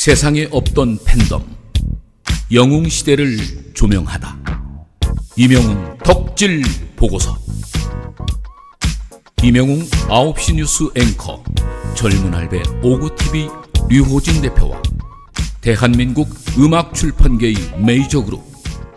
세상에 없던 팬덤, 영웅시대를 조명하다. 이명웅 덕질 보고서. 이명웅 9시 뉴스 앵커, 젊은 할배 오구TV 류호진 대표와 대한민국 음악출판계의 메이저그룹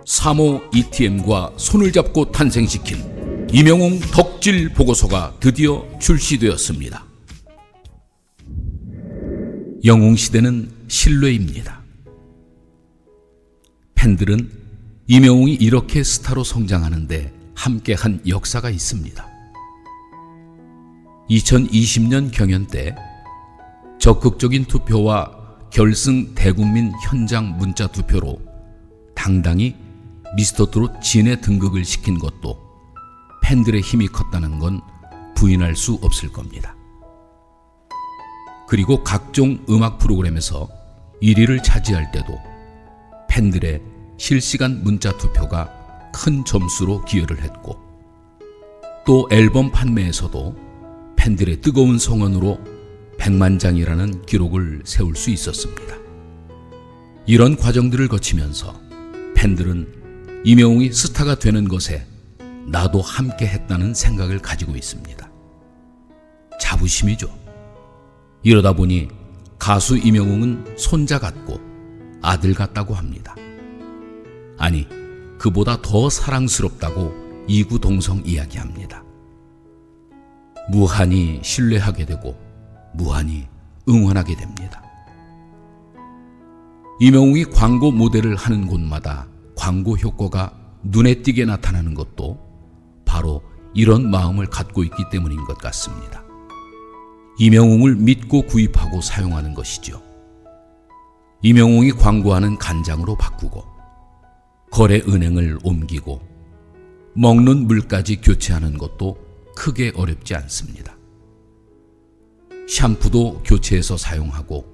3호 ETM과 손을 잡고 탄생시킨 이명웅 덕질 보고서가 드디어 출시되었습니다. 영웅시대는 신뢰입니다. 팬들은 이명웅이 이렇게 스타로 성장하는데 함께한 역사가 있습니다. 2020년 경연 때 적극적인 투표와 결승 대국민 현장 문자 투표로 당당히 미스터트롯 진에 등극을 시킨 것도 팬들의 힘이 컸다는 건 부인할 수 없을 겁니다. 그리고 각종 음악 프로그램에서 1위를 차지할 때도 팬들의 실시간 문자 투표가 큰 점수로 기여를 했고, 또 앨범 판매에서도 팬들의 뜨거운 성원으로 100만 장이라는 기록을 세울 수 있었습니다. 이런 과정들을 거치면서 팬들은 이명웅이 스타가 되는 것에 나도 함께 했다는 생각을 가지고 있습니다. 자부심이죠. 이러다 보니 가수 이명웅은 손자 같고 아들 같다고 합니다. 아니, 그보다 더 사랑스럽다고 이구동성 이야기합니다. 무한히 신뢰하게 되고 무한히 응원하게 됩니다. 이명웅이 광고 모델을 하는 곳마다 광고 효과가 눈에 띄게 나타나는 것도 바로 이런 마음을 갖고 있기 때문인 것 같습니다. 이명웅을 믿고 구입하고 사용하는 것이죠. 이명웅이 광고하는 간장으로 바꾸고 거래은행을 옮기고 먹는 물까지 교체하는 것도 크게 어렵지 않습니다. 샴푸도 교체해서 사용하고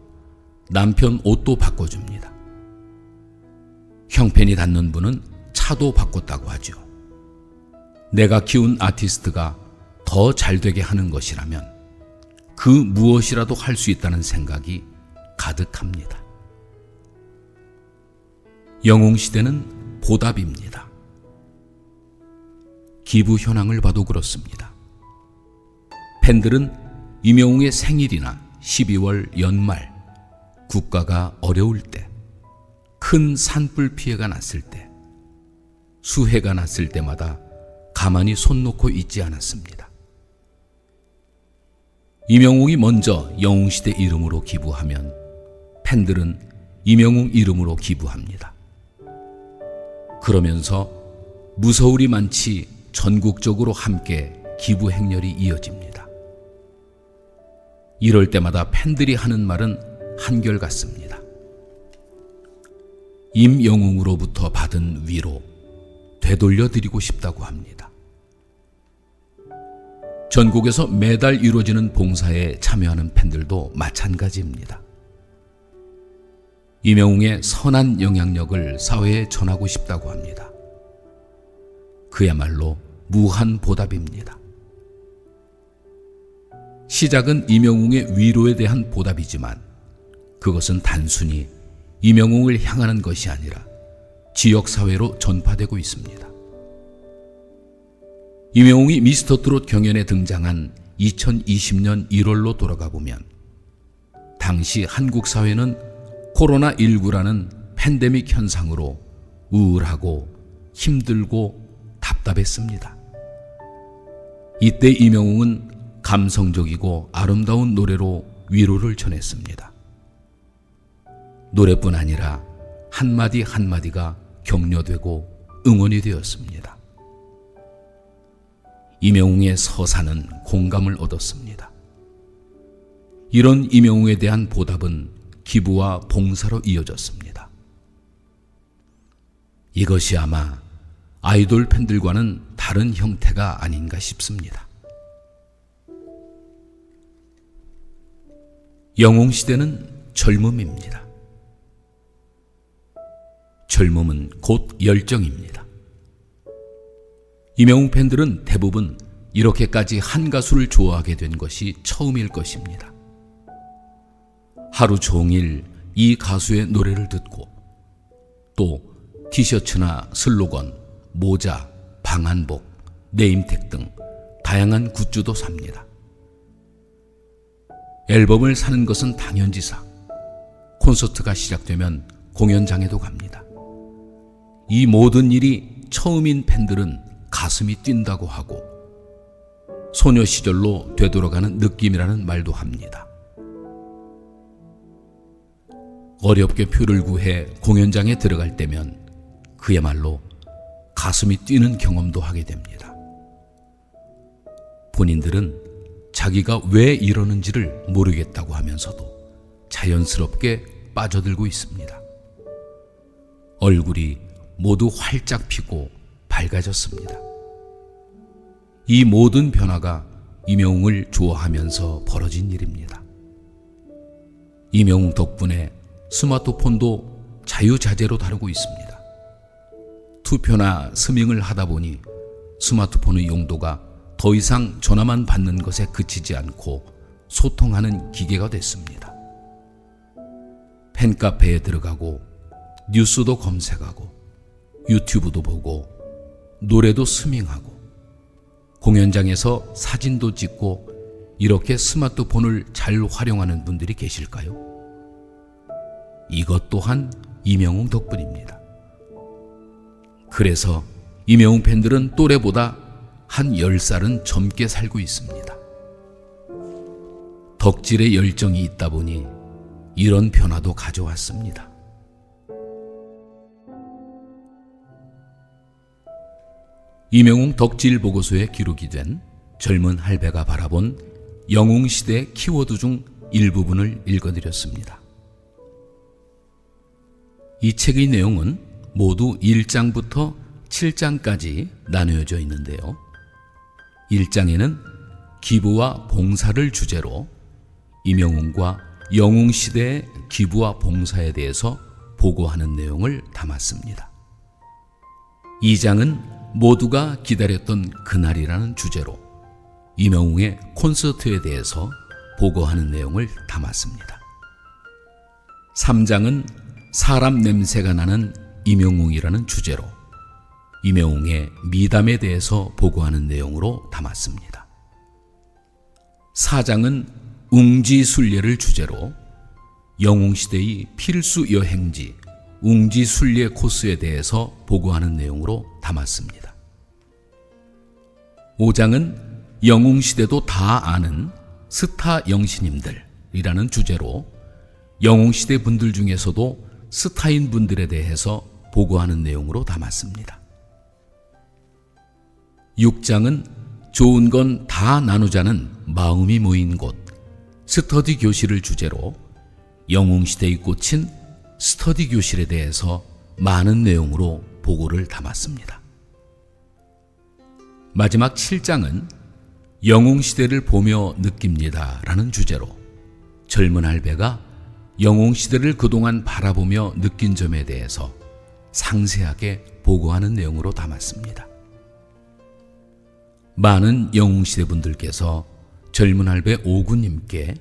남편 옷도 바꿔줍니다. 형편이 닿는 분은 차도 바꿨다고 하죠. 내가 키운 아티스트가 더 잘되게 하는 것이라면 그 무엇이라도 할 수 있다는 생각이 가득합니다. 영웅시대는 보답입니다. 기부 현황을 봐도 그렇습니다. 팬들은 이명웅의 생일이나 12월 연말, 국가가 어려울 때, 큰 산불 피해가 났을 때, 수해가 났을 때마다 가만히 손 놓고 있지 않았습니다. 이명웅이 먼저 영웅시대 이름으로 기부하면 팬들은 이명웅 이름으로 기부합니다. 그러면서 무서울이 많지 전국적으로 함께 기부 행렬이 이어집니다. 이럴 때마다 팬들이 하는 말은 한결같습니다. 임영웅으로부터 받은 위로 되돌려드리고 싶다고 합니다. 전국에서 매달 이루어지는 봉사에 참여하는 팬들도 마찬가지입니다. 이명웅의 선한 영향력을 사회에 전하고 싶다고 합니다. 그야말로 무한 보답입니다. 시작은 이명웅의 위로에 대한 보답이지만 그것은 단순히 이명웅을 향하는 것이 아니라 지역사회로 전파되고 있습니다. 이명웅이 미스터트롯 경연에 등장한 2020년 1월로 돌아가 보면 당시 한국 사회는 코로나19라는 팬데믹 현상으로 우울하고 힘들고 답답했습니다. 이때 이명웅은 감성적이고 아름다운 노래로 위로를 전했습니다. 노래뿐 아니라 한마디 한마디가 격려되고 응원이 되었습니다. 이명웅의 서사는 공감을 얻었습니다. 이런 이명웅에 대한 보답은 기부와 봉사로 이어졌습니다. 이것이 아마 아이돌 팬들과는 다른 형태가 아닌가 싶습니다. 영웅시대는 젊음입니다. 젊음은 곧 열정입니다. 이명웅 팬들은 대부분 이렇게까지 한 가수를 좋아하게 된 것이 처음일 것입니다. 하루 종일 이 가수의 노래를 듣고 또 티셔츠나 슬로건, 모자, 방한복, 네임택 등 다양한 굿즈도 삽니다. 앨범을 사는 것은 당연지사. 콘서트가 시작되면 공연장에도 갑니다. 이 모든 일이 처음인 팬들은 가슴이 뛴다고 하고 소녀 시절로 되돌아가는 느낌이라는 말도 합니다. 어렵게 표를 구해 공연장에 들어갈 때면 그야말로 가슴이 뛰는 경험도 하게 됩니다. 본인들은 자기가 왜 이러는지를 모르겠다고 하면서도 자연스럽게 빠져들고 있습니다. 얼굴이 모두 활짝 피고 밝아졌습니다. 이 모든 변화가 이명웅을 좋아하면서 벌어진 일입니다. 이명웅 덕분에 스마트폰도 자유자재로 다루고 있습니다. 투표나 스밍을 하다 보니 스마트폰의 용도가 더 이상 전화만 받는 것에 그치지 않고 소통하는 기계가 됐습니다. 팬카페에 들어가고 뉴스도 검색하고 유튜브도 보고 노래도 스밍하고 공연장에서 사진도 찍고 이렇게 스마트폰을 잘 활용하는 분들이 계실까요? 이것 또한 이명웅 덕분입니다. 그래서 이명웅 팬들은 또래보다 한 10살은 젊게 살고 있습니다. 덕질에 열정이 있다 보니 이런 변화도 가져왔습니다. 이명웅 덕질 보고서에 기록이 된 젊은 할배가 바라본 영웅시대 키워드 중 일부분을 읽어드렸습니다. 이 책의 내용은 모두 1장부터 7장까지 나누어져 있는데요. 1장에는 기부와 봉사를 주제로 이명웅과 영웅시대의 기부와 봉사에 대해서 보고하는 내용을 담았습니다. 2장은 모두가 기다렸던 그날이라는 주제로 이명웅의 콘서트에 대해서 보고하는 내용을 담았습니다. 3장은 사람 냄새가 나는 이명웅이라는 주제로 이명웅의 미담에 대해서 보고하는 내용으로 담았습니다. 4장은 웅지순례를 주제로 영웅시대의 필수 여행지 웅지순례 코스에 대해서 보고하는 내용으로 담았습니다. 5장은 영웅시대도 다 아는 스타 영신님들이라는 주제로 영웅시대 분들 중에서도 스타인 분들에 대해서 보고하는 내용으로 담았습니다. 6장은 좋은 건 다 나누자는 마음이 모인 곳 스터디 교실을 주제로 영웅시대의 꽃인 스터디 교실에 대해서 많은 내용으로 보고를 담았습니다. 마지막 7장은 영웅시대를 보며 느낍니다 라는 주제로 젊은 할배가 영웅시대를 그동안 바라보며 느낀 점에 대해서 상세하게 보고하는 내용으로 담았습니다. 많은 영웅시대 분들께서 젊은 할배 오구님께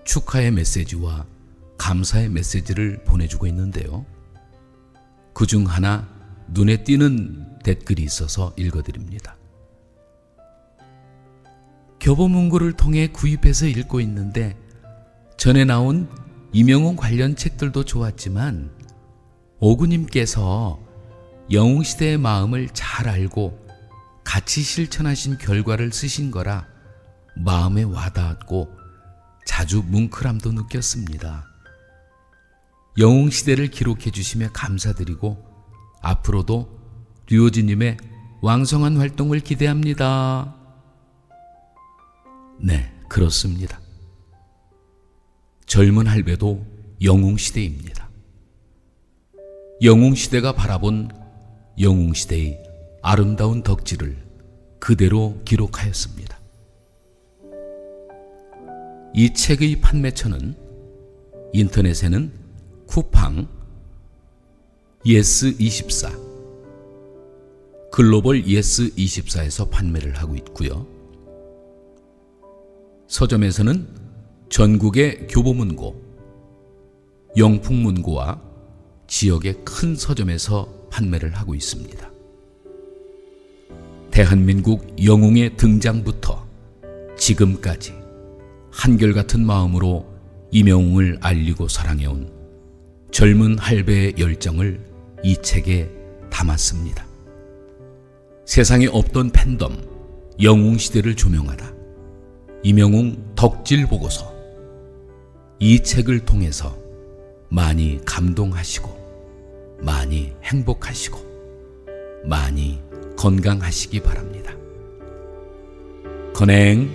축하의 메시지와 감사의 메시지를 보내주고 있는데요. 그중 하나 눈에 띄는 댓글이 있어서 읽어드립니다. 교보문고를 통해 구입해서 읽고 있는데 전에 나온 이명웅 관련 책들도 좋았지만 오구님께서 영웅시대의 마음을 잘 알고 같이 실천하신 결과를 쓰신 거라 마음에 와닿았고 자주 뭉클함도 느꼈습니다. 영웅시대를 기록해 주시며 감사드리고 앞으로도 류오진님의 왕성한 활동을 기대합니다. 네, 그렇습니다. 젊은 할배도 영웅시대입니다. 영웅시대가 바라본 영웅시대의 아름다운 덕질을 그대로 기록하였습니다. 이 책의 판매처는 인터넷에는 쿠팡, 예스24, 글로벌 예스24에서 판매를 하고 있고요. 서점에서는 전국의 교보문고, 영풍문고와 지역의 큰 서점에서 판매를 하고 있습니다. 대한민국 영웅의 등장부터 지금까지 한결같은 마음으로 임영웅을 알리고 사랑해온 젊은 할배의 열정을 이 책에 담았습니다. 세상에 없던 팬덤, 영웅시대를 조명하다 임영웅 덕질 보고서, 이 책을 통해서 많이 감동하시고 많이 행복하시고 많이 건강하시기 바랍니다. 건행